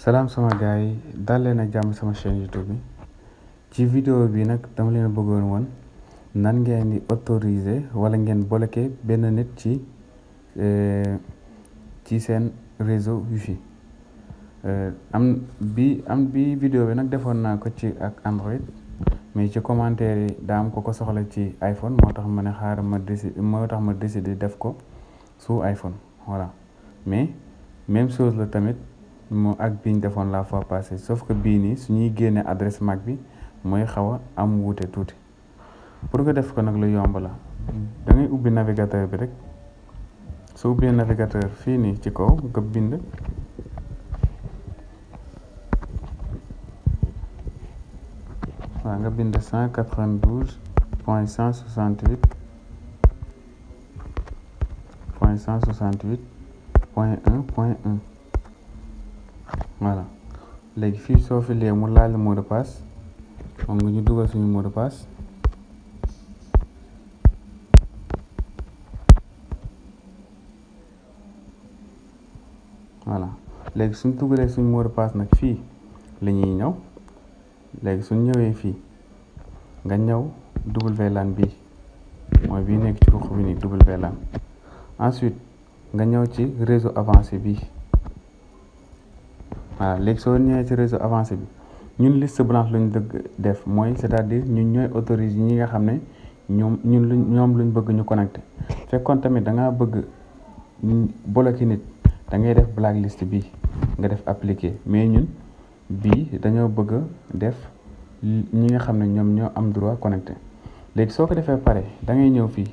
salaam sama gars yi dal leen ak jàmm sama chaîne YouTube bi ci vidéo bi nag dama leen bëggoon woon nan ngeen di autoriser wala ngeen bloquer benn nit ci seen réseau wifi am bi vidéo bi nag defoon naa ko ci ak Android mais ci commentaire yi daa am ko soxla ci iPhone moo tax ma ne xaaral ma décidé def ko sous iPhone voilà mais même chose la tamit moo ak biñ defoon la fois passée sauf que bii nii su ñuy génne adresse MAC bi mooy xaw a am wuute tuuti pour nga def ko nag lu yomb la da ngay ubbi navigateur bi rek soo ubbee navigateur fii nii ci kaw nga bind waaw nga bind 192.168.1.1 voilà léegi fii soo fi lee mu laal mot de passe moom nga ñu dugal suñu mot de passe voilà léegi suñ dugalee suñu mot de passe nag fii la ñuy ñëw léegi suñ ñëwee fii nga ñëw WLAN bii mooy bii nekk ci ruq bi nii WLAN ensuite nga ñëw ci réseau avancé bii voilà léegi soo ñëwee ci réseau avancé bi ñun liste blanche lañ dëgg def mooy c'est-à-dire ñun ñooy autorise ñi nga xam ne ñoom luñ bëgg ñu connecté fekkoon tamit da ngaa bëgg bloquer nit da ngay def blacklist bi nga def appliqué mais ñun bii dañoo bëgg def ñi nga xam ne ñoom ñoo am droit connecté léegi soo ko defee pare da ngay ñëw fii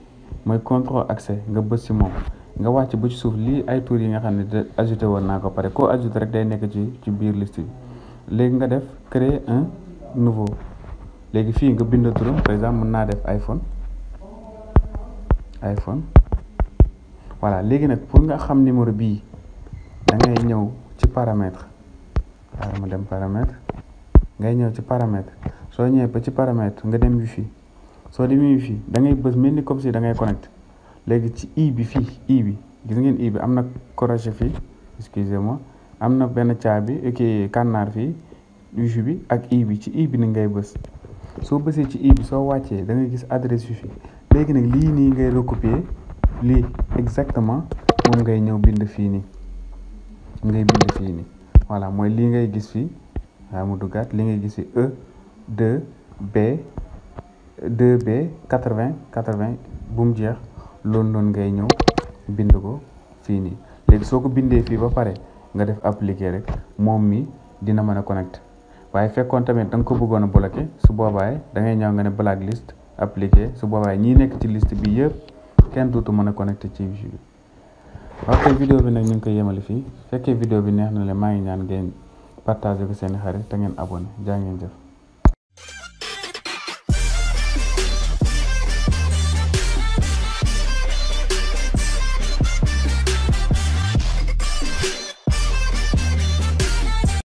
mooy contrôle accès nga bës ci moom nga wàcc ba ci suuf lii ay tour yi nga xam ne ajouté woon naa ko pare koo ajouté rek day nekk ci biir liste bi léegi nga def créer un nouveau léegi fii nga bind turam par exemple mën naa def iPhone voilà léegi nag pour nga xam numéro bii da ngay ñëw ci paramètre waaw ma dem paramètre ngay ñëw ci paramètre soo ñëwee ba ci paramètre nga dem wifi soo demee wifi da ngay bës mel ni comme si da ngay connecté léegi ci i bi fii i bi gis ngeen i bi am na crochet fii excusez-moi am na benn caabi kii kànnaar fii wifi bi ak i bi ci i bi ni ngay bës soo bësee ci i bi soo wàccee da ngay gis adresse wifi léegi nag lii nii ngay recopier lii exactement moom ngay ñëw bind fii nii voilà mooy lii ngay gis fii waaw mu duggaat li ngay gis fii E2B 80 bu mu jeex loolu noonu ngay ñëw bind ko fii nii léegi soo ko bindee fii ba pare nga def appliquer rek moom mi dina mën a connecté waaye fekkoon tamit da nga ko bëggoon a bloqué su boobaay da ngay ñëw nga ne blacklist appliquer su boobaay ñii nekk ci liste bi yëpp kenn dootu mën a connecté ci wifi bi ok vidéo bi nag ñu ngi koy yemale fii fekkee vidéo bi neex na leen maa ngi ñaan ngeen partagé ko seeni xarit te ngeen abonné jaa ngeen jëf